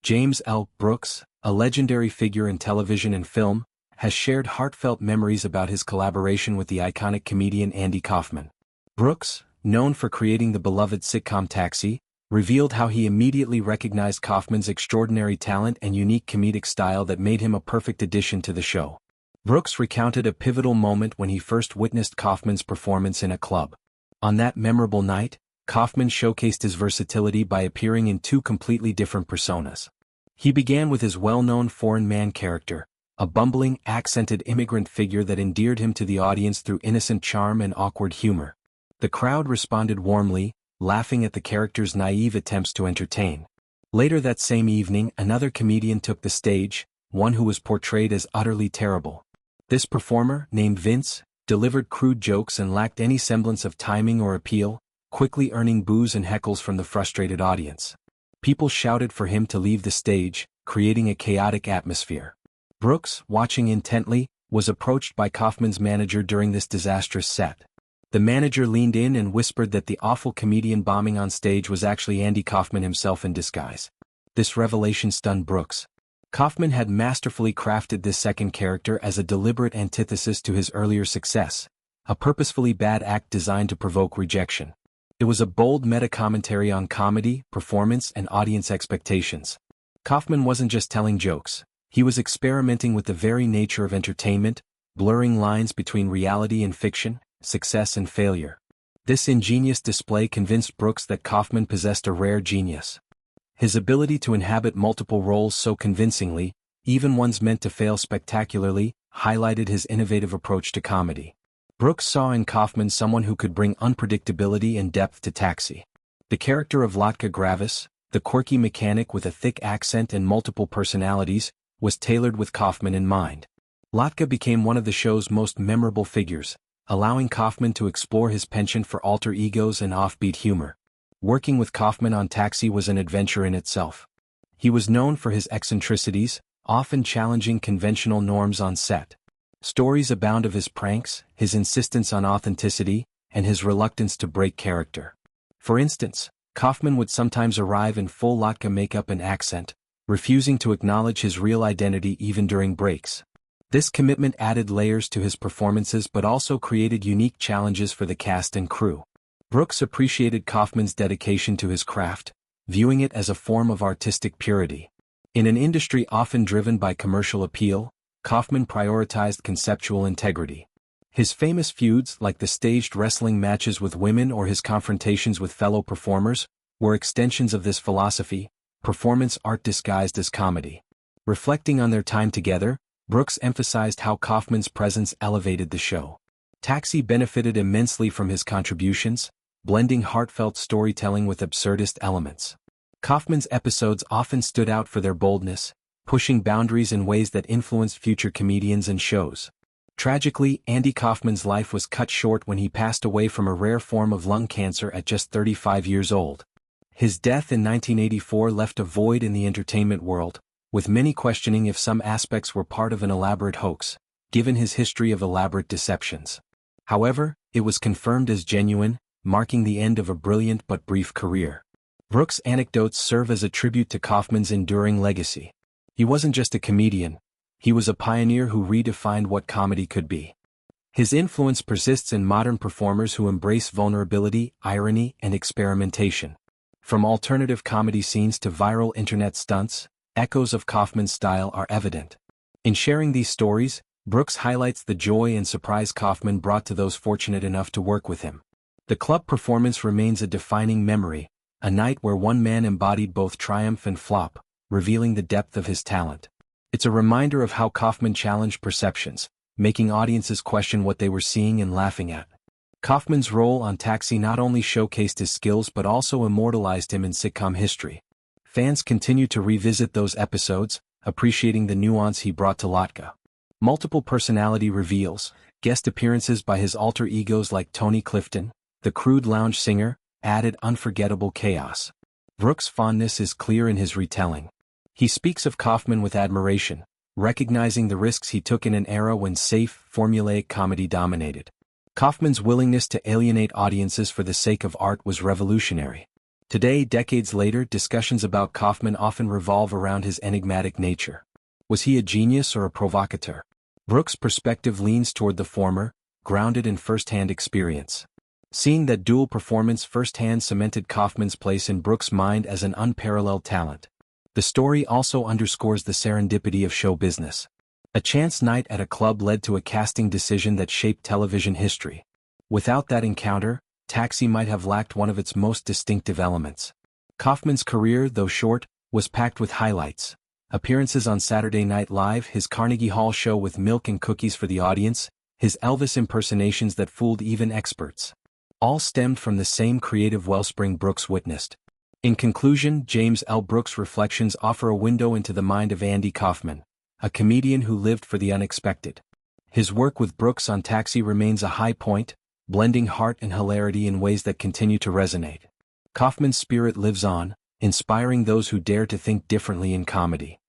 James L. Brooks, a legendary figure in television and film, has shared heartfelt memories about his collaboration with the iconic comedian Andy Kaufman. Brooks, known for creating the beloved sitcom Taxi, revealed how he immediately recognized Kaufman's extraordinary talent and unique comedic style that made him a perfect addition to the show. Brooks recounted a pivotal moment when he first witnessed Kaufman's performance in a club. On that memorable night, Kaufman showcased his versatility by appearing in two completely different personas. He began with his well-known foreign man character, a bumbling, accented immigrant figure that endeared him to the audience through innocent charm and awkward humor. The crowd responded warmly, laughing at the character's naive attempts to entertain. Later that same evening, another comedian took the stage, one who was portrayed as utterly terrible. This performer, named Vince, delivered crude jokes and lacked any semblance of timing or appeal, quickly earning boos and heckles from the frustrated audience. People shouted for him to leave the stage, creating a chaotic atmosphere. Brooks, watching intently, was approached by Kaufman's manager during this disastrous set. The manager leaned in and whispered that the awful comedian bombing on stage was actually Andy Kaufman himself in disguise. This revelation stunned Brooks. Kaufman had masterfully crafted this second character as a deliberate antithesis to his earlier success, a purposefully bad act designed to provoke rejection. It was a bold meta-commentary on comedy, performance, and audience expectations. Kaufman wasn't just telling jokes, he was experimenting with the very nature of entertainment, blurring lines between reality and fiction, success and failure. This ingenious display convinced Brooks that Kaufman possessed a rare genius. His ability to inhabit multiple roles so convincingly, even ones meant to fail spectacularly, highlighted his innovative approach to comedy. Brooks saw in Kaufman someone who could bring unpredictability and depth to Taxi. The character of Latka Gravis, the quirky mechanic with a thick accent and multiple personalities, was tailored with Kaufman in mind. Latka became one of the show's most memorable figures, allowing Kaufman to explore his penchant for alter egos and offbeat humor. Working with Kaufman on Taxi was an adventure in itself. He was known for his eccentricities, often challenging conventional norms on set. Stories abound of his pranks, his insistence on authenticity, and his reluctance to break character. For instance, Kaufman would sometimes arrive in full Latka makeup and accent, refusing to acknowledge his real identity even during breaks. This commitment added layers to his performances but also created unique challenges for the cast and crew. Brooks appreciated Kaufman's dedication to his craft, viewing it as a form of artistic purity. In an industry often driven by commercial appeal, Kaufman prioritized conceptual integrity. His famous feuds, like the staged wrestling matches with women or his confrontations with fellow performers, were extensions of this philosophy, performance art disguised as comedy. Reflecting on their time together, Brooks emphasized how Kaufman's presence elevated the show. Taxi benefited immensely from his contributions, blending heartfelt storytelling with absurdist elements. Kaufman's episodes often stood out for their boldness, pushing boundaries in ways that influenced future comedians and shows. Tragically, Andy Kaufman's life was cut short when he passed away from a rare form of lung cancer at just 35 years old. His death in 1984 left a void in the entertainment world, with many questioning if some aspects were part of an elaborate hoax, given his history of elaborate deceptions. However, it was confirmed as genuine, marking the end of a brilliant but brief career. Brooks' anecdotes serve as a tribute to Kaufman's enduring legacy. He wasn't just a comedian, he was a pioneer who redefined what comedy could be. His influence persists in modern performers who embrace vulnerability, irony, and experimentation. From alternative comedy scenes to viral internet stunts, echoes of Kaufman's style are evident. In sharing these stories, Brooks highlights the joy and surprise Kaufman brought to those fortunate enough to work with him. The club performance remains a defining memory, a night where one man embodied both triumph and flop, revealing the depth of his talent. It's a reminder of how Kaufman challenged perceptions, making audiences question what they were seeing and laughing at. Kaufman's role on Taxi not only showcased his skills but also immortalized him in sitcom history. Fans continue to revisit those episodes, appreciating the nuance he brought to Latka. Multiple personality reveals, guest appearances by his alter egos like Tony Clifton, the crude lounge singer, added unforgettable chaos. Brooks' fondness is clear in his retelling. He speaks of Kaufman with admiration, recognizing the risks he took in an era when safe, formulaic comedy dominated. Kaufman's willingness to alienate audiences for the sake of art was revolutionary. Today, decades later, discussions about Kaufman often revolve around his enigmatic nature. Was he a genius or a provocateur? Brooks' perspective leans toward the former, grounded in first-hand experience. Seeing that dual performance firsthand cemented Kaufman's place in Brooks' mind as an unparalleled talent. The story also underscores the serendipity of show business. A chance night at a club led to a casting decision that shaped television history. Without that encounter, Taxi might have lacked one of its most distinctive elements. Kaufman's career, though short, was packed with highlights. Appearances on Saturday Night Live, his Carnegie Hall show with milk and cookies for the audience, his Elvis impersonations that fooled even experts. All stemmed from the same creative wellspring Brooks witnessed. In conclusion, James L. Brooks' reflections offer a window into the mind of Andy Kaufman, a comedian who lived for the unexpected. His work with Brooks on Taxi remains a high point, blending heart and hilarity in ways that continue to resonate. Kaufman's spirit lives on, inspiring those who dare to think differently in comedy.